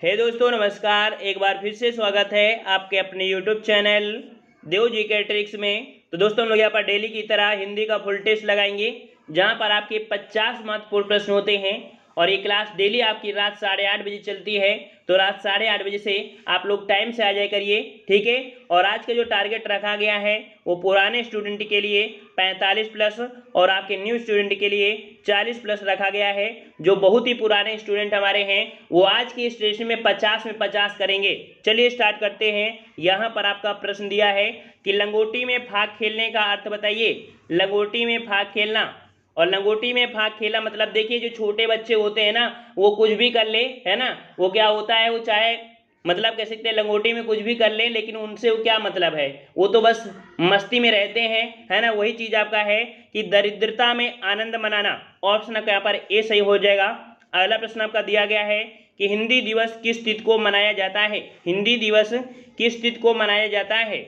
हे दोस्तों नमस्कार। एक बार फिर से स्वागत है आपके अपने यूट्यूब चैनल देव जी के ट्रिक्स में। तो दोस्तों हम लोग यहाँ पर डेली की तरह हिंदी का फुल टेस्ट लगाएंगे, जहाँ पर आपके 50 महत्वपूर्ण प्रश्न होते हैं और ये क्लास डेली आपकी रात 8:30 बजे चलती है। तो रात 8:30 बजे से आप लोग टाइम से आ जाया करिए, ठीक है। और आज का जो टारगेट रखा गया है वो पुराने स्टूडेंट के लिए 45+ और आपके न्यू स्टूडेंट के लिए 40+ रखा गया है। जो बहुत ही पुराने स्टूडेंट हमारे हैं वो आज की स्टेशन में 50 में 50 करेंगे। चलिए स्टार्ट करते हैं। यहाँ पर आपका प्रश्न दिया है कि लंगोटी में फाग खेलने का अर्थ बताइए। लंगोटी में फाग खेलना, और लंगोटी में फाग खेला मतलब देखिए जो छोटे बच्चे होते हैं ना वो कुछ भी कर ले, है ना। वो क्या होता है, वो चाहे मतलब कह सकते हैं लंगोटी में कुछ भी कर ले, लेकिन उनसे वो क्या मतलब है, वो तो बस मस्ती में रहते हैं, है ना। वही चीज आपका है कि दरिद्रता में आनंद मनाना। ऑप्शन आपका यहाँ पर ए सही हो जाएगा। अगला प्रश्न आपका दिया गया है कि हिंदी दिवस किस तिथि को मनाया जाता है। हिंदी दिवस किस तिथि को मनाया जाता है।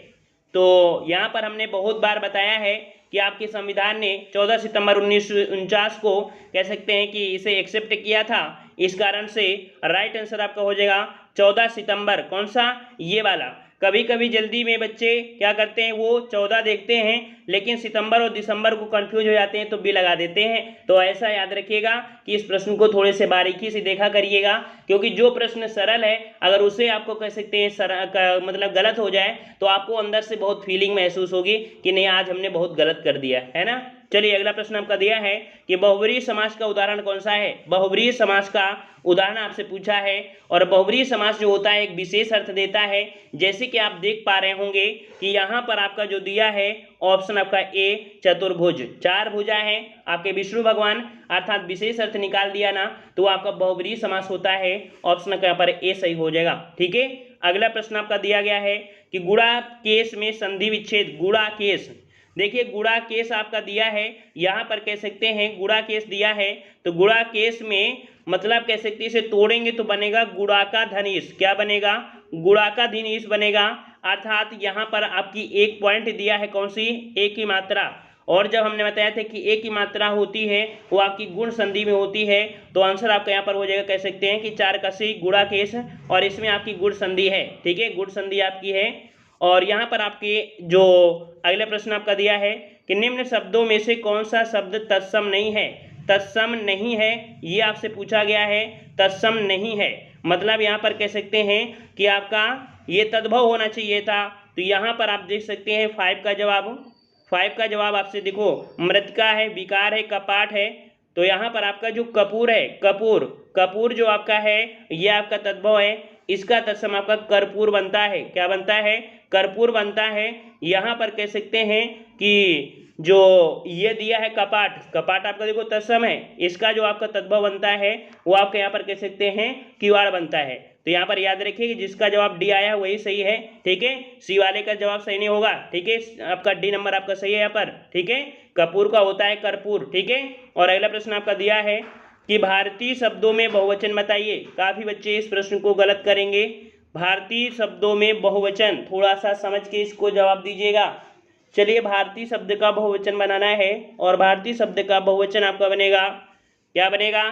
तो यहाँ पर हमने बहुत बार बताया है कि आपके संविधान ने 14 सितंबर 1949 को कह सकते हैं कि इसे एक्सेप्ट किया था। इस कारण से राइट आंसर आपका हो जाएगा 14 सितंबर। कौन सा, ये वाला। कभी कभी जल्दी में बच्चे क्या करते हैं, वो 14 देखते हैं लेकिन सितंबर और दिसंबर को कंफ्यूज हो जाते हैं तो बी लगा देते हैं। तो ऐसा याद रखिएगा कि इस प्रश्न को थोड़े से बारीकी से देखा करिएगा, क्योंकि जो प्रश्न सरल है अगर उसे आपको कह सकते हैं मतलब गलत हो जाए तो आपको अंदर से बहुत फीलिंग महसूस होगी कि नहीं आज हमने बहुत गलत कर दिया है ना। चलिए अगला प्रश्न आपका दिया है कि बहुब्रीहि समास का उदाहरण कौन सा है। बहुब्रीहि समास का उदाहरण आपसे पूछा है, और बहुब्रीहि समास जो होता है एक विशेष अर्थ देता है। जैसे कि आप देख पा रहे होंगे कि यहाँ पर आपका जो दिया है ऑप्शन आपका ए चतुर्भुज, 4 भुजा है आपके विष्णु भगवान, अर्थात विशेष अर्थ निकाल दिया ना तो आपका बहुब्रीहि समास होता है। ऑप्शन का यहाँ पर ए सही हो जाएगा, ठीक है। अगला प्रश्न आपका दिया गया है कि गुणा केस में संधि विच्छेद। गुणा केस, देखिए गुणा केस आपका दिया है, यहाँ पर कह सकते हैं गुणा केस दिया है। तो गुणा केस में मतलब कह सकते हैं इसे तोड़ेंगे तो बनेगा गुणा का धनीश। क्या बनेगा, गुणा का धनीश बनेगा। अर्थात यहाँ पर आपकी एक पॉइंट दिया है, कौन सी, एक की मात्रा। और जब हमने बताया था कि एक की मात्रा होती है वो आपकी गुण संधि में होती है, तो आंसर आपका यहाँ पर हो जाएगा, कह सकते हैं कि 4 का सी गुणा केस, और इसमें आपकी गुण संधि है, ठीक है, गुण संधि आपकी है। और यहाँ पर आपके जो अगला प्रश्न आपका दिया है कि निम्न शब्दों में से कौन सा शब्द तत्सम नहीं है। तत्सम नहीं है ये आपसे पूछा गया है। तत्सम नहीं है मतलब यहाँ पर कह सकते हैं कि आपका ये तद्भव होना चाहिए था। तो यहाँ पर आप देख सकते हैं 5 का जवाब आपसे देखो मृतिका है, विकार है, कपाट है। तो यहाँ पर आपका जो कपूर है, कपूर जो आपका है ये आपका तद्भव है। इसका तत्सम आपका कर्पूर बनता है। क्या बनता है, कर्पूर बनता है। यहाँ पर कह सकते हैं कि जो ये दिया है कपाट आपका देखो तत्सम है, इसका जो आपका तद्भव बनता है वो आपके यहाँ पर कह सकते हैं किवाड़ बनता है। तो यहाँ पर याद रखिए कि जिसका जवाब डी आया है वही सही है, ठीक है। सी वाले का जवाब सही नहीं होगा, ठीक है। आपका डी नंबर आपका सही है यहाँ पर, ठीक है। कपूर का होता है कर्पूर, ठीक है। और अगला प्रश्न आपका दिया है कि भारतीय शब्दों में बहुवचन बताइए। काफी बच्चे इस प्रश्न को गलत करेंगे। भारतीय शब्दों में बहुवचन, थोड़ा सा समझ के इसको जवाब दीजिएगा। चलिए भारतीय शब्द का बहुवचन बनाना है, और भारतीय शब्द का बहुवचन आपका बनेगा, क्या बनेगा,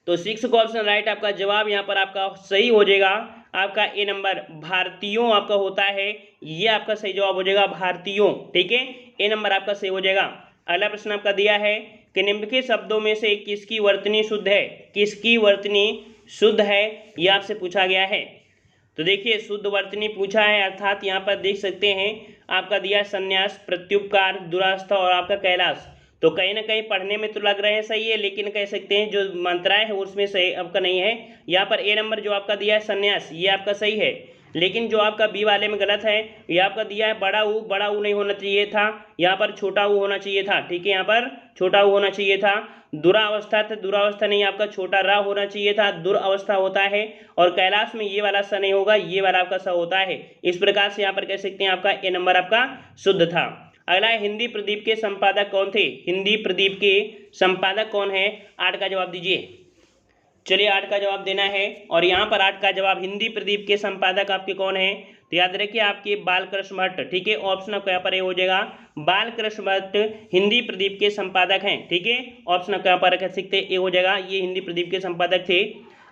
तो 6 का ऑप्शन राइट आपका जवाब यहाँ पर आपका सही हो जाएगा। आपका ए नंबर भारतीयों आपका होता है, ये आपका सही जवाब हो जाएगा भारतीयों, ठीक है। ए नंबर आपका सही हो जाएगा। अगला प्रश्न आपका दिया है कि निम्नलिखित शब्दों में से किसकी वर्तनी शुद्ध है। किसकी वर्तनी शुद्ध है ये आपसे पूछा गया है। तो देखिए शुद्ध वर्तनी पूछा है, अर्थात यहाँ पर देख सकते हैं आपका दिया संन्यास, प्रत्युपकार, दुरास्था और आपका कैलाश। तो कहीं ना कहीं पढ़ने में तो लग रहे हैं सही है, लेकिन कह सकते हैं जो मंत्राएं है उसमें सही आपका नहीं है। यहाँ पर ए नंबर जो आपका दिया है संन्यास ये आपका सही है, लेकिन जो आपका बी वाले में गलत है। ये आपका दिया है बड़ा ऊ नहीं होना चाहिए था, यहाँ पर छोटा ऊ होना चाहिए था, ठीक है। यहाँ पर छोटा ऊ होना चाहिए था। दुरावस्था था, दुरावस्था नहीं, आपका छोटा रा होना चाहिए था, दुरावस्था होता है। और कैलाश में ये वाला सा नहीं होगा, ये वाला आपका सा होता है। इस प्रकार से यहाँ पर कह सकते हैं आपका ए नंबर आपका शुद्ध था। अगला है हिंदी प्रदीप के संपादक कौन थे। हिंदी प्रदीप के संपादक कौन है, 8 का जवाब दीजिए। चलिए 8 का जवाब देना है, और यहाँ पर 8 का जवाब हिंदी प्रदीप के संपादक आपके कौन है, तो याद रखिए आपके बालकृष्ण भट्ट, ठीक है। ऑप्शन आपका यहाँ पर ये हो जाएगा बालकृष्ण भट्ट हिंदी प्रदीप के संपादक हैं, ठीक है। ऑप्शन आपका यहाँ पर कह सकते ये हो जाएगा, ये हिंदी प्रदीप के संपादक थे।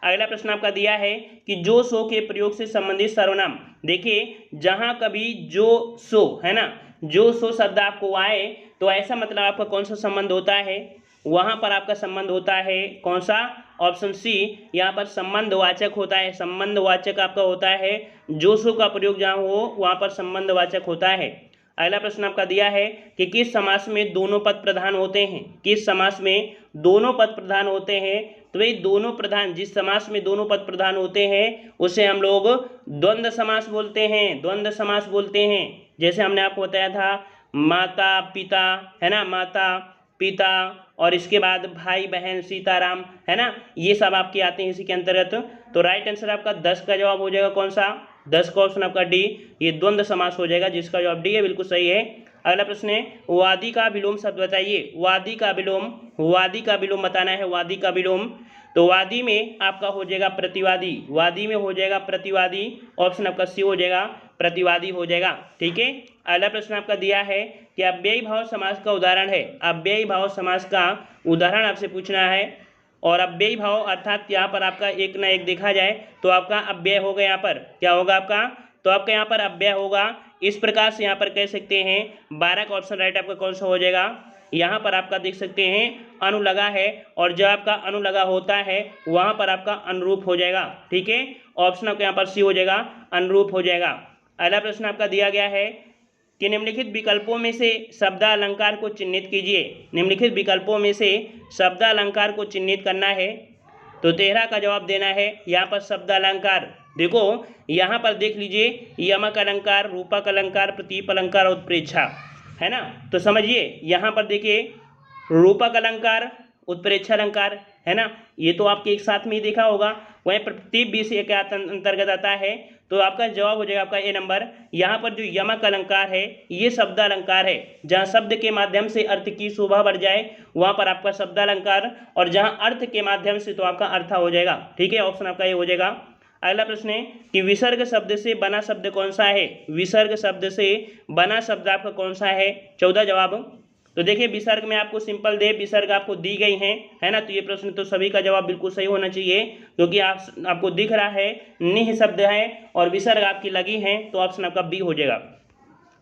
अगला प्रश्न आपका दिया है कि जो सो के प्रयोग से संबंधित सर्वनाम। देखिए जहां कभी जो सो है ना, जो सो शब्द आपको आए तो ऐसा मतलब आपका कौन सा संबंध होता है, वहां पर आपका संबंध होता है कौन सा, ऑप्शन सी, यहाँ पर संबंधवाचक होता है। संबंधवाचक आपका होता है, जो सो का प्रयोग जहाँ हो वहां पर संबंधवाचक होता है। अगला प्रश्न आपका दिया है कि किस समास में दोनों पद प्रधान होते हैं। किस समास में दोनों पद प्रधान होते हैं। तो भाई दोनों प्रधान, जिस समास में दोनों पद प्रधान होते हैं उसे हम लोग द्वंद्व समास बोलते हैं। द्वंद्व समास बोलते हैं। जैसे हमने आपको बताया था माता पिता है ना, माता पिता और इसके बाद भाई बहन सीताराम है ना, ये सब आपके आते हैं इसी के अंतर्गत। तो राइट आंसर आपका 10 का जवाब हो जाएगा कौन सा, 10 का ऑप्शन आपका डी, ये द्वंद्व समास हो जाएगा, जिसका जवाब डी है, बिल्कुल सही है। अगला प्रश्न है वादी का विलोम शब्द बताइए। वादी का विलोम, वादी का विलोम बताना है। वादी का विलोम, तो वादी में आपका हो जाएगा प्रतिवादी। वादी में हो जाएगा प्रतिवादी, ऑप्शन आपका सी हो जाएगा, प्रतिवादी हो जाएगा। ठीक है। अगला प्रश्न आपका दिया है कि अव्ययी भाव समास का उदाहरण है। अव्ययी भाव समास का उदाहरण आपसे पूछना है। और अव्ययी भाव अर्थात यहाँ पर आपका एक ना एक देखा जाए तो आपका अव्यय होगा। यहाँ पर क्या होगा आपका, तो आपका यहाँ पर अव्यय होगा। इस प्रकार से यहाँ पर कह सकते हैं 12 का ऑप्शन राइट आपका कौन सा हो जाएगा। यहाँ पर आपका देख सकते हैं अनुलगा है, और जब आपका अनुलगा होता है वहाँ पर आपका अनुरूप हो जाएगा। ठीक है, ऑप्शन आपका यहाँ पर सी हो जाएगा, अनुरूप हो जाएगा। अगला प्रश्न आपका दिया गया है कि निम्नलिखित विकल्पों में से शब्दालंकार को चिन्हित कीजिए। निम्नलिखित विकल्पों में से शब्दालंकार को चिन्हित करना है। तो 13 का जवाब देना है। यहाँ पर शब्दालंकार देखो, यहाँ पर देख लीजिए यमक अलंकार, रूपक अलंकार, प्रतीप अलंकार और उत्प्रेक्षा है ना। तो समझिए यहाँ पर देखिए रूपक अलंकार, उत्प्रेक्षा अलंकार है ना, ये तो आपके एक साथ में ही देखा होगा। वहीं प्रतीप भी से क्या अंतर्गत आता है, तो आपका जवाब हो जाएगा आपका ए नंबर। यहाँ पर जो यमक अलंकार है ये शब्दालंकार है, जहाँ शब्द के माध्यम से अर्थ की शोभा बढ़ जाए वहाँ पर आपका शब्दालंकार, और जहाँ अर्थ के माध्यम से तो आपका अर्थ हो जाएगा। ठीक है, ऑप्शन आपका ये हो जाएगा। अगला प्रश्न है कि विसर्ग शब्द से बना शब्द कौन सा है। विसर्ग शब्द से बना शब्द आपका कौन सा है, 14 जवाब। तो देखिए विसर्ग में आपको सिंपल दे विसर्ग आपको दी गई हैं है ना, तो ये प्रश्न तो सभी का जवाब बिल्कुल सही होना चाहिए, क्योंकि आपको दिख रहा है निह शब्द है और विसर्ग आपकी लगी हैं, तो ऑप्शन आपका बी हो जाएगा।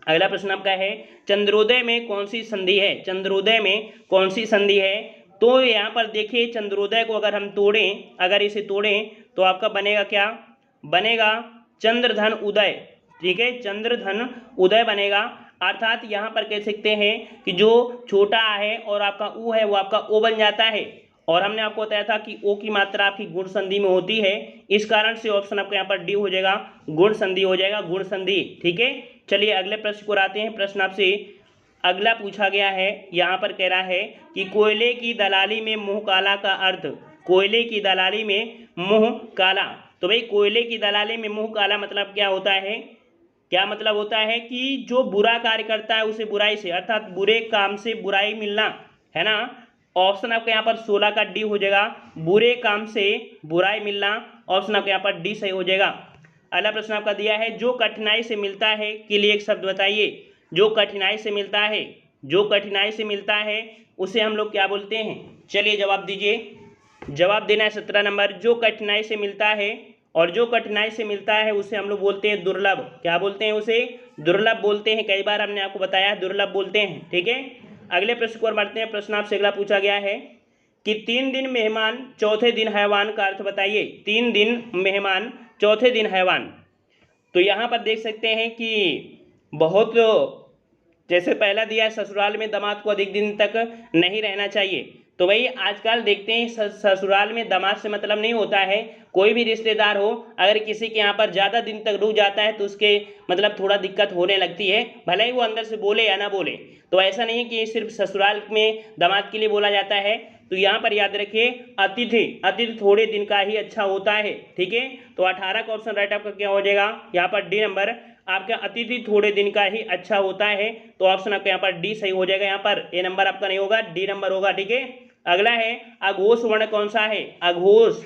अगला प्रश्न आपका है चंद्रोदय में कौन सी संधि है। चंद्रोदय में कौन सी संधि है, तो यहाँ पर देखिए चंद्रोदय को अगर हम तोड़ें, अगर इसे तोड़ें तो आपका बनेगा क्या, बनेगा चंद्रधन उदय। ठीक है, चंद्रधन उदय बनेगा। अर्थात यहाँ पर कह सकते हैं कि जो छोटा है और आपका ऊ है वो आपका ओ बन जाता है, और हमने आपको बताया था कि ओ की मात्रा आपकी गुण संधि में होती है, इस कारण से ऑप्शन आपका यहाँ पर डी हो जाएगा, गुण संधि हो जाएगा, गुण संधि। ठीक है, चलिए अगले प्रश्न को आते हैं। प्रश्न आपसे अगला पूछा गया है, यहाँ पर कह रहा है कि कोयले की दलाली में मुँह काला का अर्थ। कोयले की दलाली में मुँह काला, तो भाई कोयले की दलाली में मुँह काला मतलब क्या होता है, क्या मतलब होता है कि जो बुरा कार्य करता है उसे बुराई से, अर्थात बुरे काम से बुराई मिलना है ना। ऑप्शन आपका यहाँ पर 16 का डी हो जाएगा, बुरे काम से बुराई मिलना, ऑप्शन आपका यहाँ पर डी सही हो जाएगा। अगला प्रश्न आपका दिया है जो कठिनाई से मिलता है के लिए एक शब्द बताइए। जो कठिनाई से मिलता है, जो कठिनाई से मिलता है उसे हम लोग क्या बोलते हैं, चलिए जवाब दीजिए। जवाब देना है 17 नंबर। जो कठिनाई से मिलता है, और जो कठिनाई से मिलता है उसे हम लोग बोलते हैं दुर्लभ। क्या बोलते हैं, उसे दुर्लभ बोलते हैं। कई बार हमने आपको बताया दुर्लभ बोलते हैं। ठीक है, अगले प्रश्न को बढ़ते हैं। प्रश्न आपसे अगला पूछा गया है कि 3 दिन मेहमान चौथे दिन हैवान का अर्थ बताइए। 3 दिन मेहमान चौथे दिन हैवान, तो यहाँ पर देख सकते हैं कि बहुत, जैसे पहला दिया है ससुराल में दामाद को अधिक दिन तक नहीं रहना चाहिए, तो भाई आजकल देखते हैं ससुराल में दामाद से मतलब नहीं होता है। कोई भी रिश्तेदार हो अगर किसी के यहाँ पर ज़्यादा दिन तक रुक जाता है तो उसके मतलब थोड़ा दिक्कत होने लगती है, भले ही वो अंदर से बोले या ना बोले। तो ऐसा नहीं है कि सिर्फ ससुराल में दामाद के लिए बोला जाता है। तो यहाँ पर याद रखिए अतिथि, अतिथि थोड़े दिन का ही अच्छा होता है। ठीक है, तो 18 का ऑप्शन राइट आपका क्या हो जाएगा, यहाँ पर डी नंबर। आपका अतिथि थोड़े दिन का ही अच्छा होता है, तो ऑप्शन आपका यहाँ पर डी सही हो जाएगा। यहाँ पर ए नंबर आपका नहीं होगा, डी नंबर होगा। ठीक है, अगला है अघोष वर्ण कौन सा है। अघोष,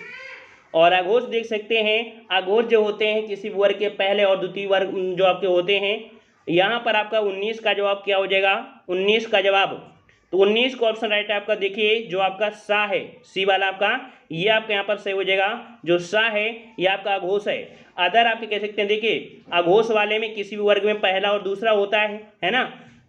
और अघोष देख सकते हैं अघोष जो होते हैं किसी वर्ग के पहले और द्वितीय वर्ग जो आपके होते हैं। यहाँ पर आपका 19 का जवाब क्या हो जाएगा, 19 का जवाब तो 19 का ऑप्शन राइट है आपका। देखिए जो आपका सा है, सी वाला आपका, ये आपका यहाँ पर सही हो जाएगा। जो सा है ये आपका अघोष है। अदर आपके कह सकते हैं, देखिए अघोष वाले में किसी भी वर्ग में पहला और दूसरा होता है ना,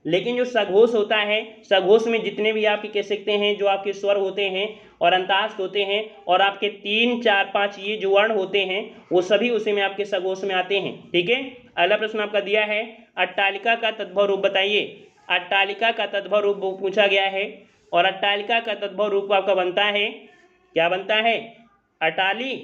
लेकिन जो सघोष होता है, सघोष में जितने भी आपके कह सकते हैं जो आपके स्वर होते हैं और अंताक्षर होते हैं और आपके 3, 4, 5 ये जो वर्ण होते हैं वो सभी उसी में आपके सघोष में आते हैं। ठीक है, अगला प्रश्न आपका दिया है अट्टालिका का तद्भव रूप बताइए। अट्टालिका का तद्भव रूप पूछा गया है और अट्टालिका का तद्भव रूप आपका बनता है, क्या बनता है? अटाली,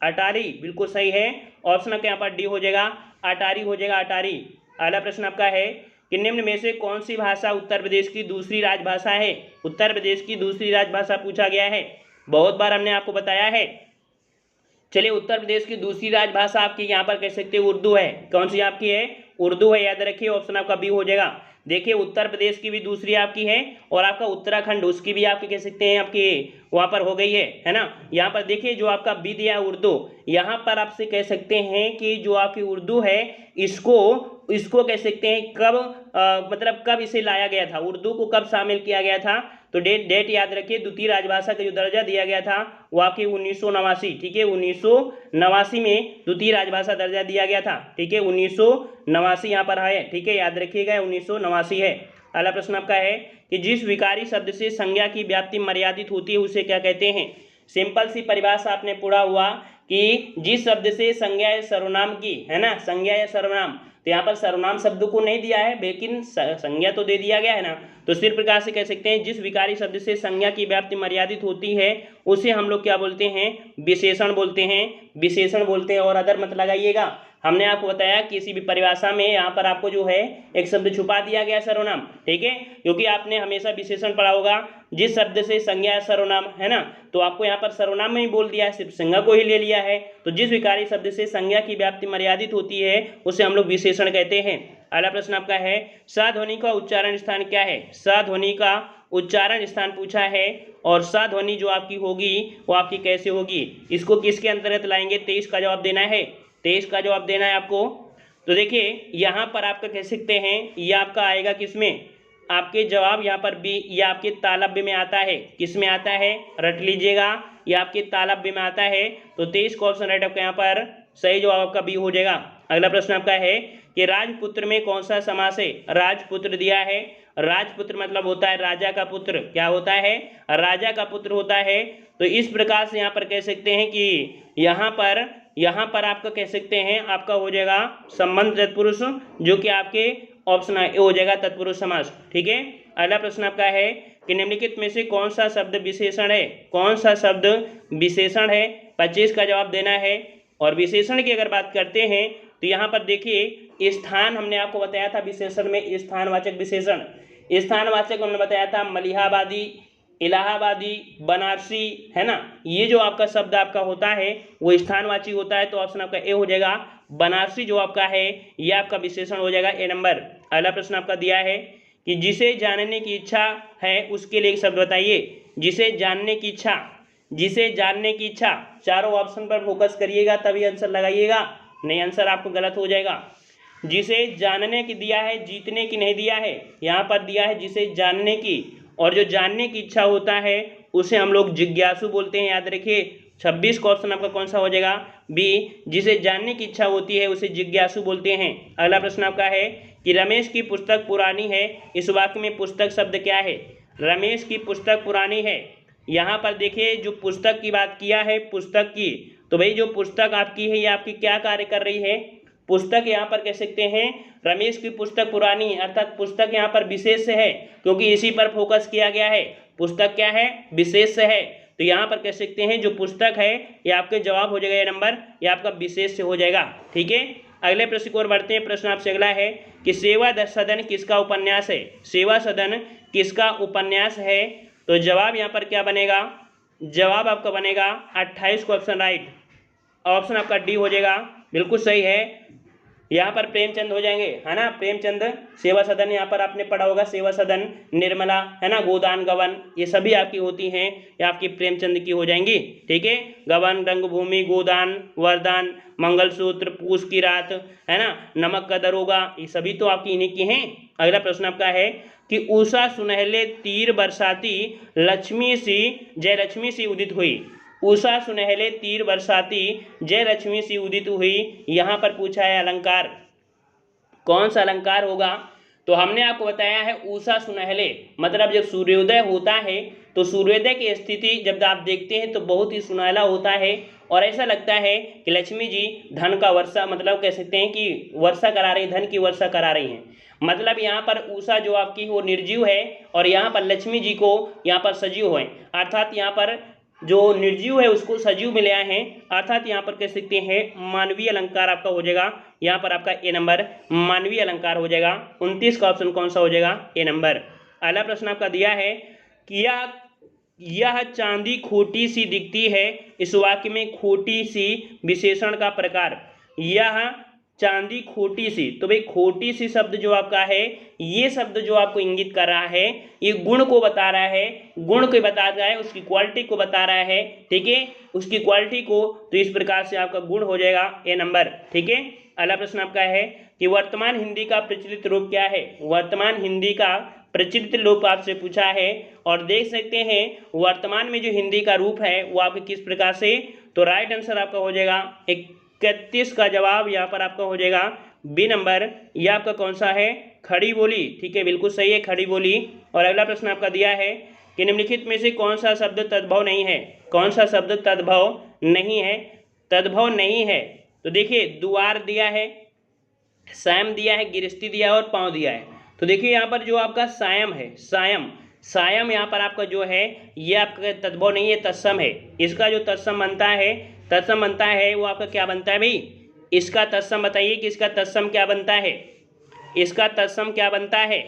अटारी, बिल्कुल सही है। ऑप्शन आपका यहाँ पर डी हो जाएगा, अटारी हो जाएगा, अटारी। अगला प्रश्न आपका है कि निम्न में से कौन सी भाषा उत्तर प्रदेश की दूसरी राजभाषा है? उत्तर प्रदेश की दूसरी राजभाषा पूछा गया है, बहुत बार हमने आपको बताया है। चलिए, उत्तर प्रदेश की दूसरी राजभाषा आपकी यहाँ पर कह सकते हैं उर्दू है। कौन सी आपकी है? उर्दू है, याद रखिए। ऑप्शन आपका बी हो जाएगा। देखिए उत्तर प्रदेश की भी दूसरी आपकी है और आपका उत्तराखंड उसकी भी आपकी कह सकते हैं आपकी वहाँ पर हो गई है ना। यहाँ पर देखिए जो आपका बी दिया उर्दू, यहाँ पर आपसे कह सकते हैं कि जो आपकी उर्दू है इसको कह सकते हैं कब मतलब कब इसे लाया गया था, उर्दू को कब शामिल किया गया था? तो डेट याद रखिए। द्वितीय राजभाषा का जो दर्जा दिया गया था वो आपकी 1989, ठीक है, 1989 में द्वितीय राजभाषा दर्जा दिया गया था। ठीक है, 1989 यहाँ पर है, ठीक है, याद रखिएगा 1989 है। अगला प्रश्न आपका है कि जिस विकारी शब्द से संज्ञा की व्याप्ति मर्यादित होती है उसे क्या कहते हैं? सिंपल सी परिभाषा आपने पूरा हुआ कि जिस शब्द से संज्ञा या सर्वनाम की, है ना, संज्ञा या सर्वनाम, तो यहाँ पर सर्वनाम शब्द को नहीं दिया है लेकिन संज्ञा तो दे दिया गया है ना। तो इस प्रकार से कह सकते हैं जिस विकारी शब्द से संज्ञा की व्याप्ति मर्यादित होती है उसे हम लोग क्या बोलते हैं? विशेषण बोलते हैं, विशेषण बोलते हैं। और अदर मत लगाइएगा, हमने आपको बताया किसी भी परिभाषा में यहाँ पर आपको जो है एक शब्द छुपा दिया गया सर्वनाम, ठीक है, क्योंकि आपने हमेशा विशेषण पढ़ा होगा जिस शब्द से संज्ञा सर्वनाम, है ना, तो आपको यहाँ पर सर्वनाम में ही बोल दिया है, सिर्फ संज्ञा को ही ले लिया है। तो जिस विकारी शब्द से संज्ञा की व्याप्ति मर्यादित होती है उसे हम लोग विशेषण कहते हैं। अगला प्रश्न आपका है सा ध्वनि का उच्चारण स्थान क्या है? सा ध्वनि का उच्चारण स्थान पूछा है और सा ध्वनि जो आपकी होगी वो आपकी कैसे होगी, इसको किसके अंतर्गत लाएंगे? 23 का जवाब देना है, 23 का जवाब देना है आपको। तो देखिए यहाँ पर आपका कह सकते हैं ये आपका आएगा किसमें? आपके जवाब यहाँ पर बी, ये आपके तालव्य में आता है। किस में आता है? रट लीजिएगा, ये आपके तालव्य में आता है। तो 23 का ऑप्शन राइट आपका यहाँ पर सही जवाब आपका बी हो जाएगा। अगला प्रश्न आपका है कि राजपुत्र में कौन सा समास है? राजपुत्र दिया है, राजपुत्र मतलब होता है राजा का पुत्र। क्या होता है? राजा का पुत्र होता है। तो इस प्रकार से यहाँ पर कह सकते हैं कि यहाँ पर आपका कह सकते हैं आपका हो जाएगा संबंध तत्पुरुष, जो कि आपके ऑप्शन ए हो जाएगा तत्पुरुष समास। ठीक है, अगला प्रश्न आपका है कि निम्नलिखित में से कौन सा शब्द विशेषण है? कौन सा शब्द विशेषण है? 25 का जवाब देना है। और विशेषण की अगर बात करते हैं तो यहाँ पर देखिए स्थान हमने आपको बताया था विशेषण में, स्थानवाचक विशेषण, स्थानवाचक हमने बताया था मलिहाबादी, इलाहाबादी, बनारसी, है ना, ये जो आपका शब्द आपका होता है वो स्थानवाची होता है। तो ऑप्शन आपका ए हो जाएगा, बनारसी जो आपका है ये आपका विशेषण हो जाएगा, ए नंबर। अगला प्रश्न आपका दिया है कि जिसे जानने की इच्छा है उसके लिए एक शब्द बताइए। जिसे जानने की इच्छा, जिसे जानने की इच्छा, चारों ऑप्शन पर फोकस करिएगा तभी आंसर लगाइएगा, नहीं आंसर आपको गलत हो जाएगा। जिसे जानने की दिया है, जीतने की नहीं दिया है, यहाँ पर दिया है जिसे जानने की, और जो जानने की इच्छा होता है उसे हम लोग जिज्ञासु बोलते हैं, याद रखिए। 26 का ऑप्शन आपका कौन सा हो जाएगा? बी, जिसे जानने की इच्छा होती है उसे जिज्ञासु बोलते हैं। अगला प्रश्न आपका है कि रमेश की पुस्तक पुरानी है, इस वाक्य में पुस्तक शब्द क्या है? रमेश की पुस्तक पुरानी है, यहाँ पर देखिए जो पुस्तक की बात किया है पुस्तक की, तो भाई जो पुस्तक आपकी है ये आपकी क्या कार्य कर रही है? पुस्तक यहाँ पर कह सकते हैं रमेश की पुस्तक पुरानी है, अर्थात पुस्तक यहाँ पर विशेष है क्योंकि इसी पर फोकस किया गया है। पुस्तक क्या है? विशेष है। तो यहाँ पर कह सकते हैं जो पुस्तक है ये आपके जवाब हो जाएगा, ये नंबर, ये आपका विशेष से हो जाएगा। ठीक है, अगले प्रश्न की ओर बढ़ते हैं। प्रश्न आपसे अगला है कि सेवा सदन किसका उपन्यास है? सेवा सदन किसका उपन्यास है? तो जवाब यहाँ पर क्या बनेगा? जवाब आपका बनेगा 28 को ऑप्शन राइट, ऑप्शन आपका डी हो जाएगा, बिल्कुल सही है। यहाँ पर प्रेमचंद हो जाएंगे, है ना, प्रेमचंद। सेवा सदन यहाँ पर आपने पढ़ा होगा, सेवा सदन, निर्मला, है ना, गोदान, गबन, ये सभी आपकी होती हैं, ये आपकी प्रेमचंद की हो जाएंगी। ठीक है, गबन, रंगभूमि, गोदान, वरदान, मंगलसूत्र, पूस की रात, है ना, नमक का दरोगा, ये सभी तो आपकी इन्हीं की हैं। अगला प्रश्न आपका है कि उषा सुनहले तीर बरसाती लक्ष्मी सी जय लक्ष्मी सी उदित हुई। उषा सुनहले तीर बरसाती जय लक्ष्मी सी उदित हुई। यहाँ पर पूछा है अलंकार, कौन सा अलंकार होगा? तो हमने आपको बताया है उषा सुनहले, मतलब जब सूर्योदय होता है तो सूर्योदय की स्थिति जब आप देखते हैं तो बहुत ही सुनहला होता है और ऐसा लगता है कि लक्ष्मी जी धन का वर्षा, मतलब कह सकते हैं कि वर्षा करा रही, धन की वर्षा करा रही हैं। मतलब यहाँ पर उषा जो आपकी वो निर्जीव है और यहाँ पर लक्ष्मी जी को यहाँ पर सजीव है, अर्थात यहाँ पर जो निर्जीव है उसको सजीव में ले आए हैं, अर्थात यहाँ पर कह सकते हैं मानवीय अलंकार आपका हो जाएगा। यहाँ पर आपका ए नंबर मानवीय अलंकार हो जाएगा। 29 का ऑप्शन कौन सा हो जाएगा? ए नंबर। अगला प्रश्न आपका दिया है कि यह चांदी खोटी सी दिखती है, इस वाक्य में खोटी सी विशेषण का प्रकार। यह चांदी खोटी सी, तो भाई खोटी सी शब्द जो आपका है, ये शब्द जो आपको इंगित कर रहा है, ये गुण को बता रहा है, गुण को बता रहा है, उसकी क्वालिटी को बता रहा है, ठीक है, उसकी क्वालिटी को। तो इस प्रकार से आपका गुण हो जाएगा ए नंबर, ठीक है। अगला प्रश्न आपका है कि वर्तमान हिंदी का प्रचलित रूप क्या है? वर्तमान हिंदी का प्रचलित रूप आपसे पूछा है और देख सकते हैं वर्तमान में जो हिंदी का रूप है वो आपके किस प्रकार से। तो राइट आंसर आपका हो जाएगा 31 का जवाब यहाँ पर आपका हो जाएगा बी नंबर। ये आपका कौन सा है? खड़ी बोली, ठीक है, बिल्कुल सही है, खड़ी बोली। और अगला प्रश्न आपका दिया है कि निम्नलिखित में से कौन सा शब्द तद्भव नहीं है? कौन सा शब्द तद्भव नहीं है? तद्भव नहीं है तो देखिए द्वार दिया है, सायम दिया है, गिरस्ती दिया है और पाँव दिया है। तो देखिए यहाँ पर जो आपका सायम है, सायम यहाँ पर आपका जो है ये आपका तद्भव नहीं है, तत्सम है। इसका जो तत्सम बनता है वो आपका क्या बनता है भाई? इसका तत्सम बताइए कि इसका तत्सम क्या बनता है? इसका तत्सम क्या बनता है?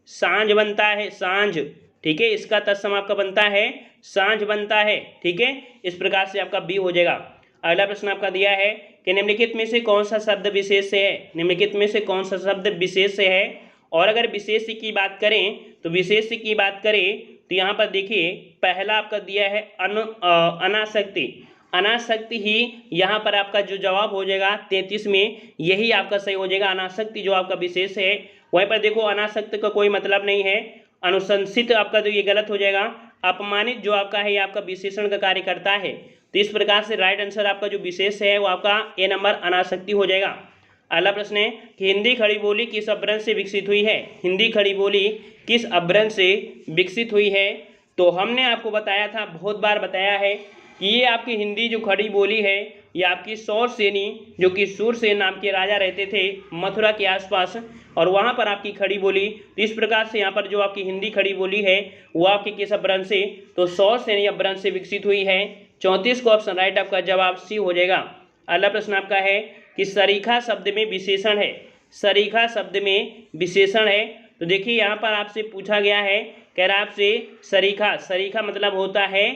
सांझ बनता है, सांझ, ठीक है। इसका तत्सम आपका बनता है सांझ बनता है, ठीक है। इस प्रकार से आपका बी हो जाएगा। अगला प्रश्न आपका दिया है कि निम्नलिखित में से कौन सा शब्द विशेष से है? निम्नलिखित में से कौन सा शब्द विशेष से है? और अगर विशेष की बात करें तो विशेष की बात करें तो यहाँ पर देखिए पहला आपका दिया है अनासक्ति। अनासक्ति ही यहाँ पर आपका जो जवाब हो जाएगा 33 में, यही आपका सही हो जाएगा। अनासक्ति जो आपका विशेष है, वहीं पर देखो अनासक्त का कोई मतलब नहीं है। अनुशंसित आपका तो ये गलत हो जाएगा। अपमानित जो आपका है ये आपका विशेषण का कार्य करता है। तो इस प्रकार से राइट आंसर आपका जो विशेष है वो आपका ए नंबर अनासक्ति हो जाएगा। अगला प्रश्न है कि हिंदी खड़ी बोली किस अपभ्रंश से विकसित हुई है? हिंदी खड़ी बोली किस अपभ्रंश से विकसित हुई है? तो हमने आपको बताया था, बहुत बार बताया है कि ये आपकी हिंदी जो खड़ी बोली है ये आपकी सौरसेनी, जो कि सूरसेन नाम के राजा रहते थे मथुरा के आसपास, और वहाँ पर आपकी खड़ी बोली। तो इस प्रकार से यहाँ पर जो आपकी हिंदी खड़ी बोली है वो आपकी किस अपभ्रंश से? तो सौरसेनी अपभ्रंश से विकसित हुई है। 34 को ऑप्शन राइट आपका जवाब सी हो जाएगा। अगला प्रश्न आपका है कि सरीखा शब्द में विशेषण है। सरीखा शब्द में विशेषण है तो देखिए यहाँ पर आपसे पूछा गया है, कह रहा आपसे सरीखा मतलब होता है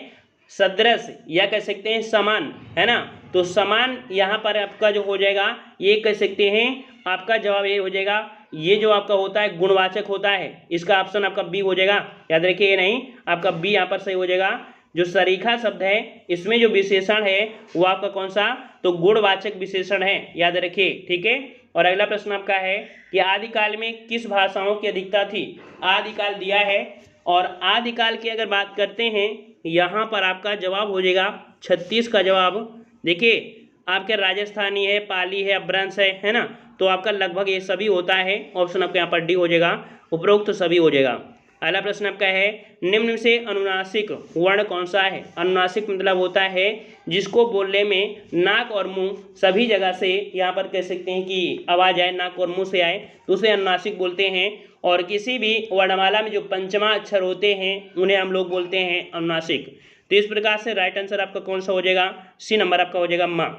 सदृश या कह सकते हैं समान, है ना। तो समान यहाँ पर आपका जो हो जाएगा ये कह सकते हैं आपका जवाब ये हो जाएगा, ये जो आपका होता है गुणवाचक होता है। इसका ऑप्शन आपका बी हो जाएगा, याद रखिए, ये नहीं आपका बी यहाँ पर सही हो जाएगा। जो सरीखा शब्द है इसमें जो विशेषण है वो आपका कौन सा? तो गुणवाचक विशेषण है, याद रखिए, ठीक है। और अगला प्रश्न आपका है कि आदिकाल में किस भाषाओं की अधिकता थी? आदिकाल दिया है और आदिकाल की अगर बात करते हैं यहाँ पर आपका जवाब हो जाएगा 36 का जवाब। देखिए आपके राजस्थानी है, पाली है, अपभ्रंश है ना, तो आपका लगभग ये सभी होता है। ऑप्शन आपका यहाँ पर डी हो जाएगा, उपरोक्त तो सभी हो जाएगा। अगला प्रश्न आपका है निम्न से अनुनासिक वर्ण कौन सा है? अनुनासिक मतलब होता है जिसको बोलने में नाक और मुंह सभी जगह से यहाँ पर कह सकते हैं कि आवाज़ आए, नाक और मुंह से आए, तो उसे अनुनासिक बोलते हैं। और किसी भी वर्णमाला में जो पंचमा अक्षर होते हैं उन्हें हम लोग बोलते हैं अनुनासिक। तो इस प्रकार से राइट आंसर आपका कौन सा हो जाएगा? सी नंबर आपका हो जाएगा माँ।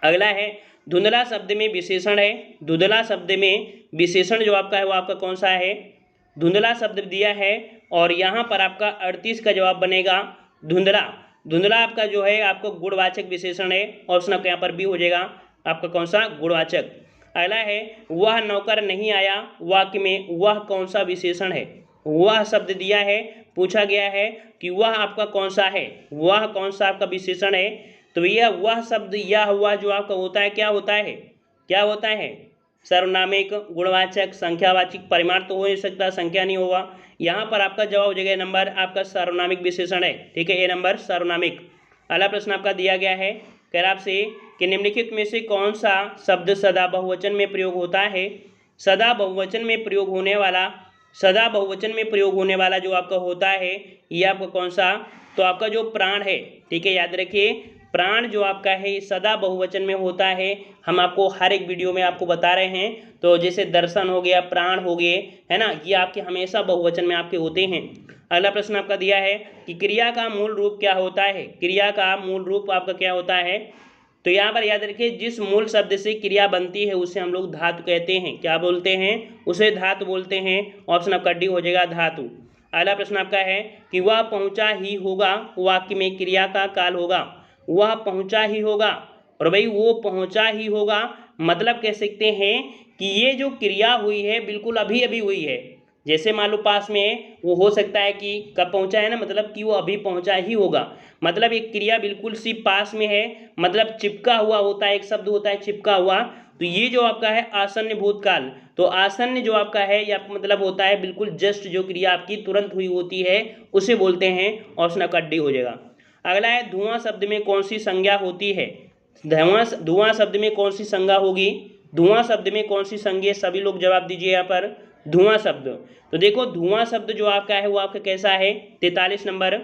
अगला है धुंधला शब्द में विशेषण है। धुंधला शब्द में विशेषण जो आपका है वो आपका कौन सा है? धुंधला शब्द दिया है और यहाँ पर आपका 38 का जवाब बनेगा धुंधला। धुंधला आपका जो है आपको गुणवाचक विशेषण है। ऑप्शन आपका यहाँ पर बी हो जाएगा, आपका कौन सा? गुणवाचक। अगला है वह नौकर नहीं आया, वाक्य में वह कौन सा विशेषण है? वह शब्द दिया है, पूछा गया है कि वह आपका कौन सा है, वह कौन सा आपका विशेषण है। तो यह वह शब्द, यह हुआ जो आपका होता है क्या होता है? क्या होता है? सर्वनामिक, गुणवाचक, संख्यावाचक, परिमाण तो हो नहीं सकता, संख्या नहीं होगा। यहाँ पर आपका जवाब हो जाएगा नंबर आपका सर्वनामिक विशेषण है, ठीक है, ए नंबर सर्वनामिक। अगला प्रश्न आपका दिया गया है, कह रहा आपसे कि निम्नलिखित में से कौन सा शब्द सदा बहुवचन में प्रयोग होता है। सदा बहुवचन में प्रयोग होने वाला जो आपका होता है ये आपका कौन सा, तो आपका जो प्राण है, ठीक है, याद रखिए प्राण जो आपका है सदा बहुवचन में होता है। हम आपको हर एक वीडियो में आपको बता रहे हैं, तो जैसे दर्शन हो गया, प्राण हो गए, है ना, ये आपके हमेशा बहुवचन में आपके होते हैं। अगला प्रश्न आपका दिया है कि क्रिया का मूल रूप क्या होता है। क्रिया का मूल रूप आपका क्या होता है, तो यहाँ पर याद रखिए जिस मूल शब्द से क्रिया बनती है उसे हम लोग धातु कहते हैं। क्या बोलते हैं, उसे धातु बोलते हैं। ऑप्शन आपका डी हो जाएगा धातु। अगला प्रश्न आपका है कि वह पहुंचा ही होगा, वाक्य में क्रिया का काल होगा। वह पहुंचा ही होगा, और भाई वो पहुंचा ही होगा मतलब कह सकते हैं कि ये जो क्रिया हुई है बिल्कुल अभी अभी हुई है। जैसे मान लो पास में वो हो सकता है कि कब पहुंचा है ना, मतलब कि वो अभी पहुंचा ही होगा, मतलब एक क्रिया बिल्कुल सी पास में है, मतलब चिपका हुआ होता है, एक शब्द होता है चिपका हुआ। तो ये जो आपका है आसन्न भूतकाल, तो आसन्न जो आपका है ये आपका मतलब होता है बिल्कुल जस्ट जो क्रिया आपकी तुरंत हुई होती है उसे बोलते हैं। ऑप्शन आपका डी हो जाएगा। अगला है धुआं शब्द में कौन सी संज्ञा होती है। धुआं शब्द में कौन सी संज्ञा होगी, धुआं शब्द में कौन सी संज्ञा, सभी लोग जवाब दीजिए यहाँ पर। धुआं शब्द, तो देखो धुआं शब्द जो आपका है वो आपका कैसा है, 43 नंबर।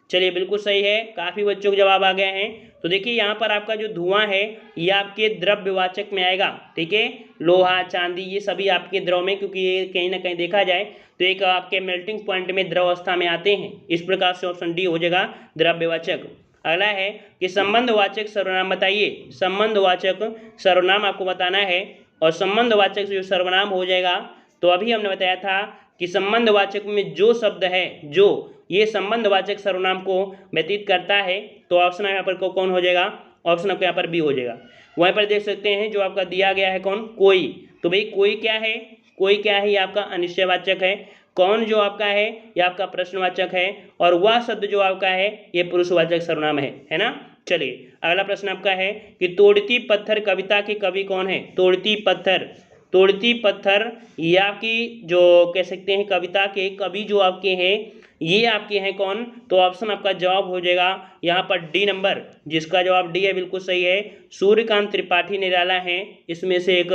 चलिए बिल्कुल सही है, काफ़ी बच्चों के जवाब आ गए हैं। तो देखिए यहाँ पर आपका जो धुआं है ये आपके द्रव्यवाचक में आएगा, ठीक है, लोहा चांदी ये सभी आपके द्रव में, क्योंकि ये कहीं ना कहीं देखा जाए तो एक आपके मेल्टिंग पॉइंट में द्रव अवस्था में आते हैं। इस प्रकार से ऑप्शन डी हो जाएगा द्रव्यवाचक। अगला है कि संबंधवाचक सर्वनाम बताइए। संबंधवाचक सर्वनाम आपको बताना है, और संबंधवाचक जो सर्वनाम हो जाएगा, तो अभी हमने बताया था कि संबंधवाचक में जो शब्द है जो ये संबंधवाचक सर्वनाम को व्यतीत करता है, तो ऑप्शन यहाँ पर कौन हो जाएगा, ऑप्शन आपका यहाँ पर बी हो जाएगा। वहीं पर देख सकते हैं जो आपका दिया गया है कौन, कोई, तो भाई कोई क्या है, कोई क्या है, ये आपका अनिश्चयवाचक है। कौन जो आपका है ये आपका प्रश्नवाचक है, और वह शब्द जो आपका है ये पुरुषवाचक सर्वनाम है ना। चलिए अगला प्रश्न आपका है कि तोड़ती पत्थर कविता के कवि कौन है। तोड़ती पत्थर, तोड़ती पत्थर ये आपकी जो कह सकते हैं कविता के कवि जो आपके हैं ये आपके हैं कौन, तो ऑप्शन आपका जवाब हो जाएगा यहाँ पर डी नंबर, जिसका जवाब डी है, बिल्कुल सही है। सूर्यकांत त्रिपाठी निराला हैं, इसमें से एक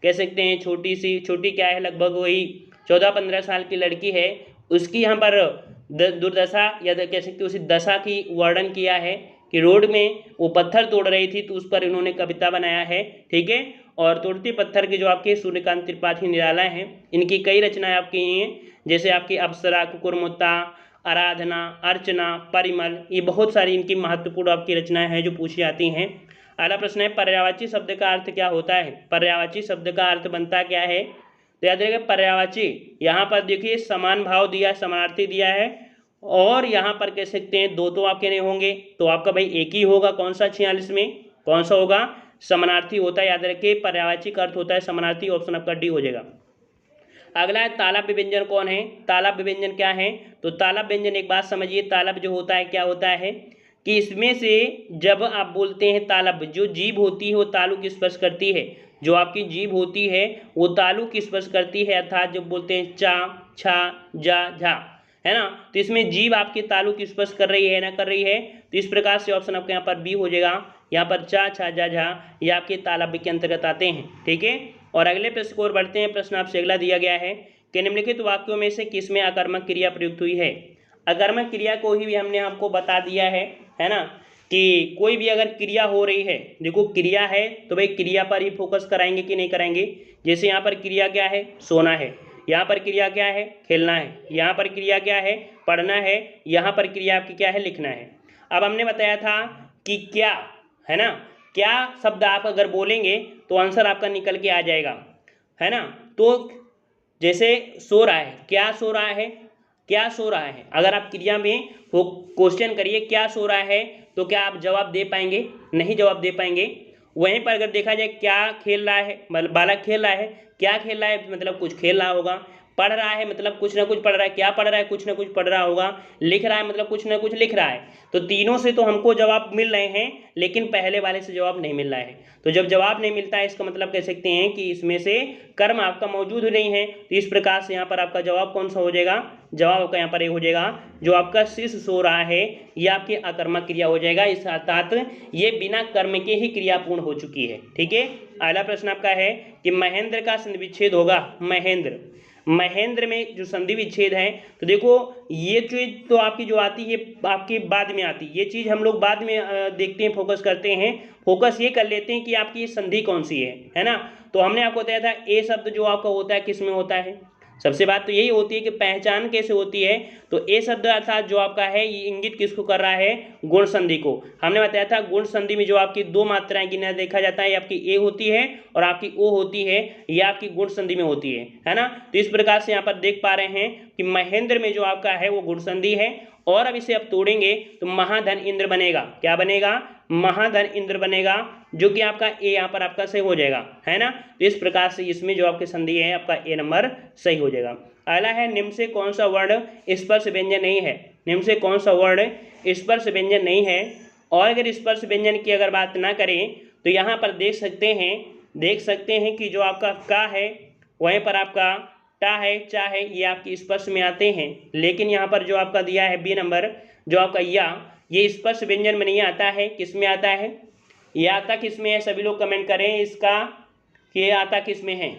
कह सकते हैं छोटी क्या है, लगभग वही 14-15 साल की लड़की है, उसकी यहाँ पर दुर्दशा या कह सकते उसी दशा की वर्णन किया है कि रोड में वो पत्थर तोड़ रही थी तो उस पर इन्होंने कविता बनाया है, ठीक है। और तोड़ती पत्थर के जो आपके सूर्यकांत त्रिपाठी निराला हैं इनकी कई रचनाएं आपकी हैं, जैसे आपकी अप्सरा, कुकुरमुत्ता, आराधना, अर्चना, परिमल, ये बहुत सारी इनकी महत्वपूर्ण आपकी रचनाएं हैं जो पूछी जाती हैं। अगला प्रश्न है पर्यायवाची शब्द का अर्थ क्या होता है। पर्यायवाची शब्द का अर्थ बनता क्या है, तो याद रखिएगा पर्यायवाची यहाँ पर देखिए समान भाव दिया, समानार्थी दिया है, और यहाँ पर कह सकते हैं दो तो आपके नहीं होंगे, तो आपका भाई एक ही होगा। कौन सा 46 में कौन सा होगा, समानार्थी होता है, याद रखिए पर्यायवाची का अर्थ होता है समानार्थी। ऑप्शन आपका डी हो जाएगा। अगला है तालव्य व्यंजन कौन है। तालव्य व्यंजन क्या है, तो तालव्य व्यंजन एक बात समझिए, तालव्य जो होता है क्या होता है कि इसमें से जब आप बोलते हैं तालव्य, जो जीभ होती है वो तालु की स्पर्श करती है, जो आपकी जीभ होती है वो तालु की स्पर्श करती है, अर्थात जब बोलते हैं चा, छा, जा, झा, है ना, तो इसमें जीभ आपकी तालु की स्पर्श कर रही है ना, कर रही है, तो इस प्रकार से ऑप्शन आपके यहाँ पर बी हो जाएगा। यहाँ पर चा, छा, जा, झा ये आपके तालव्य के अंतर्गत आते हैं, ठीक है। और अगले प्रश्न की ओर बढ़ते हैं। प्रश्न आपसे अगला दिया गया है कि निम्नलिखित वाक्यों में से किसमें आकर्मक क्रिया प्रयुक्त हुई है। आकर्मक क्रिया को ही भी हमने आपको बता दिया है ना, कि कोई भी अगर क्रिया हो रही है, देखो क्रिया है तो भाई क्रिया पर ही फोकस कराएंगे कि नहीं कराएंगे। जैसे यहाँ पर क्रिया क्या है, सोना है, यहाँ पर क्रिया क्या है, खेलना है, यहाँ पर क्रिया क्या है, पढ़ना है, यहाँ पर क्रिया आपकी क्या है, लिखना है। अब हमने बताया था कि क्या है ना, क्या शब्द आप अगर बोलेंगे तो आंसर आपका निकल के आ जाएगा, है ना। तो जैसे सो रहा है, क्या सो रहा है, क्या सो रहा है, अगर आप क्रिया में वो क्वेश्चन करिए क्या सो रहा है, तो क्या आप जवाब दे पाएंगे, नहीं जवाब दे पाएंगे। वहीं पर अगर देखा जाए क्या खेल रहा है, बालक खेल रहा है, क्या खेल रहा है मतलब कुछ खेल रहा होगा, पढ़ रहा है मतलब कुछ ना कुछ पढ़ रहा है, क्या पढ़ रहा है, कुछ ना कुछ पढ़ रहा होगा, लिख रहा है मतलब कुछ ना कुछ लिख रहा है। तो तीनों से तो हमको जवाब मिल रहे हैं, लेकिन पहले वाले से जवाब नहीं मिल रहा है। तो जब जवाब नहीं मिलता है इसका मतलब कह सकते हैं कि इसमें से कर्म आपका मौजूद नहीं है। तो इस प्रकार से यहाँ पर आपका जवाब कौन सा हो जाएगा, जवाब आपका यहाँ पर ये हो जाएगा, जो आपका शीश सो रहा है ये आपकी अकर्मक क्रिया हो जाएगा, इस अर्थात ये बिना कर्म के ही क्रिया पूर्ण हो चुकी है। ठीक है, अगला प्रश्न आपका है कि महेंद्र का संधि विच्छेद होगा। महेंद्र में जो संधि विच्छेद है, तो देखो ये चीज तो आपकी जो आती है आपकी बाद में आती है, ये चीज हम लोग बाद में देखते हैं, फोकस करते हैं। फोकस ये कर लेते हैं कि आपकी संधि कौन सी है ना। तो हमने आपको बताया था ए शब्द जो आपका होता है किस में होता है, सबसे बात तो यही होती है कि पहचान कैसे होती है। तो ए शब्द अर्थात जो आपका है ये इंगित किसको कर रहा है, गुण संधि को। हमने बताया था गुण संधि में जो आपकी दो मात्राएं गिना देखा जाता है, आपकी ए होती है और आपकी ओ होती है, ये आपकी गुण संधि में होती है ना। तो इस प्रकार से यहाँ पर देख पा रहे हैं कि महेंद्र में जो आपका है वो गुण संधि है। और अब इसे अब तोड़ेंगे तो महाधन इंद्र बनेगा, क्या बनेगा, महाधन इंद्र बनेगा, जो कि आपका ए यहाँ पर आपका सही हो जाएगा, है ना। तो इस प्रकार से इसमें जो आपकी संधि है आपका ए नंबर सही हो जाएगा। अगला है निम्न से कौन सा वर्ण स्पर्श व्यंजन नहीं है, निम्न से कौन सा वर्ण स्पर्श व्यंजन नहीं है। और अगर स्पर्श व्यंजन की अगर बात ना करें तो यहाँ पर देख सकते हैं कि जो आपका का है वहीं पर आपका टा है, चा है, ये आपकी स्पर्श में आते हैं। लेकिन यहाँ पर जो आपका दिया है बी नंबर जो आपका या, ये स्पर्श व्यंजन में नहीं आता है, किस में आता है, ये आता किस में है, सभी लोग कमेंट करें इसका कि ये आता किस में है।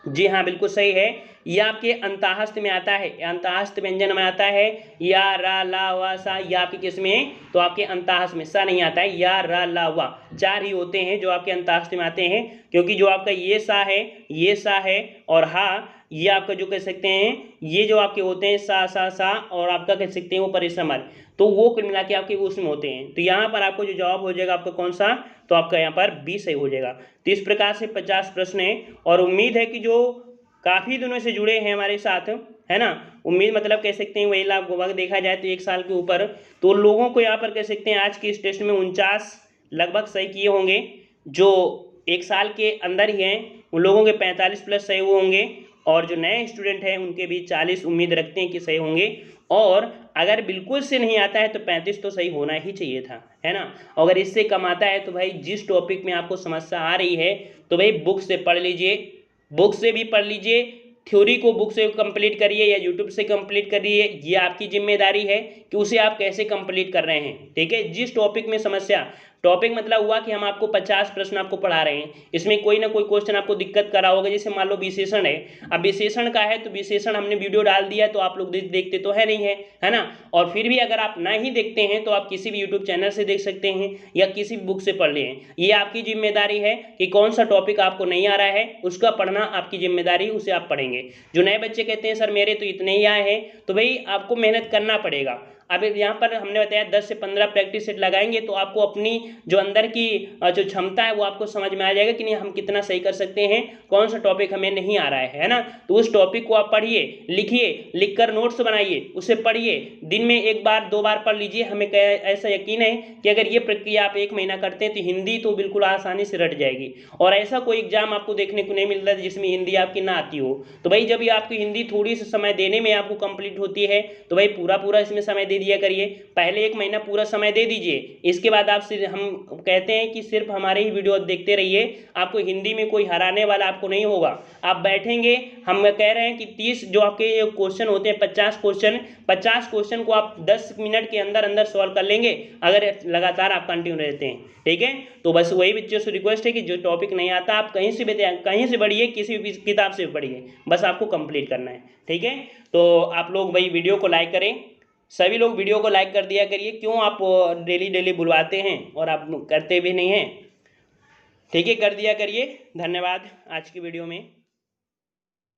जी हाँ बिल्कुल सही है, ये आपके अंतःस्थ में आता है, अंतःस्थ व्यंजन में आता है। या रा ला वा सा, ये आपके किस में है, तो आपके अंतःस्थ में, सा नहीं आता है। या रा ला वा चार ही होते हैं जो आपके अंतःस्थ में आते हैं, क्योंकि जो आपका ये सा है और हा ये आपका जो कह सकते हैं ये जो आपके होते हैं सा और आपका कह सकते हैं वो परिसमर, तो वो कुल मिला के आपके उसमें होते हैं। तो यहाँ पर आपको जो जवाब हो जाएगा आपका कौन सा, तो आपका यहाँ पर बी सही हो जाएगा। तो इस प्रकार से 50 प्रश्न है और उम्मीद है कि जो काफ़ी दिनों से जुड़े हैं हमारे साथ, है ना, उम्मीद मतलब कह सकते हैं वही लाभ वक्त देखा जाए तो 1 साल के ऊपर, तो लोगों को यहाँ पर कह सकते हैं आज के इस टेस्ट में 49 लगभग सही किए होंगे। जो 1 साल के अंदर ही हैं उन लोगों के 45 प्लस सही हुए होंगे, और जो नए स्टूडेंट हैं उनके भी 40 उम्मीद रखते हैं कि सही होंगे। और अगर बिल्कुल से नहीं आता है तो 35 तो सही होना ही चाहिए था, है ना। अगर इससे कम आता है तो भाई जिस टॉपिक में आपको समस्या आ रही है तो भाई बुक से पढ़ लीजिए, बुक से भी पढ़ लीजिए, थ्योरी को बुक से कंप्लीट करिए या यूट्यूब से कंप्लीट करिए, ये आपकी जिम्मेदारी है कि उसे आप कैसे कंप्लीट कर रहे हैं। ठीक है, जिस टॉपिक में समस्या, टॉपिक मतलब हुआ कि हम आपको 50 प्रश्न आपको पढ़ा रहे हैं, इसमें कोई ना कोई क्वेश्चन आपको दिक्कत करा होगा। जैसे मान लो विशेषण है, अब विशेषण का है तो विशेषण हमने वीडियो डाल दिया तो आप लोग देखते तो है नहीं है ना। और फिर भी अगर आप ना ही देखते हैं तो आप किसी भी यूट्यूब चैनल से देख सकते हैं या किसी भी बुक से पढ़ लें। ये आपकी जिम्मेदारी है कि कौन सा टॉपिक आपको नहीं आ रहा है उसका पढ़ना आपकी जिम्मेदारी, उसे आप पढ़ेंगे। जो नए बच्चे कहते हैं सर मेरे तो इतने ही आए हैं, तो भाई आपको मेहनत करना पड़ेगा। अब यहाँ पर हमने बताया 10 से 15 प्रैक्टिस सेट लगाएंगे तो आपको अपनी जो अंदर की जो क्षमता है वो आपको समझ में आ जाएगा कि नहीं हम कितना सही कर सकते हैं, कौन सा टॉपिक हमें नहीं आ रहा है ना। तो उस टॉपिक को आप पढ़िए, लिखिए, लिखकर नोट्स बनाइए, उसे पढ़िए, दिन में 1 बार 2 बार पढ़ लीजिए। हमें ऐसा यकीन है कि अगर ये प्रक्रिया आप 1 महीना करते हैं तो हिंदी तो बिल्कुल आसानी से रट जाएगी। और ऐसा कोई एग्जाम आपको देखने को नहीं मिलता जिसमें हिंदी आपकी ना आती हो। तो भाई जब आपकी हिंदी थोड़ी सी समय देने में आपको कंप्लीट होती है तो भाई पूरा इसमें समय दे दिया करिए। पहले 1 महीना पूरा समय दे दीजिए, इसके बाद आप हम कहते हैं कि सिर्फ हमारे ही वीडियो देखते रहिए, आपको हिंदी में कोई हराने वाला आपको नहीं होगा। आप बैठेंगे, हम कह रहे हैं कि 30 जो आपके क्वेश्चन होते हैं 50 क्वेश्चन को आप 10 मिनट के अंदर सॉल्व कर लेंगे अगर लगातार आप कंटिन्यू रहते हैं। ठीक है, तो बस वही बच्चों से रिक्वेस्ट है कि जो टॉपिक नहीं आता आप कहीं से पढ़िए, किसी भी किताब से पढ़िए, बस आपको कंप्लीट करना है। ठीक है, तो आप लोग भाई वीडियो को लाइक करें, सभी लोग वीडियो को लाइक कर दिया करिए। क्यों आप डेली बुलवाते हैं और आप करते भी नहीं हैं। ठीक है, कर दिया करिए। धन्यवाद आज की वीडियो में।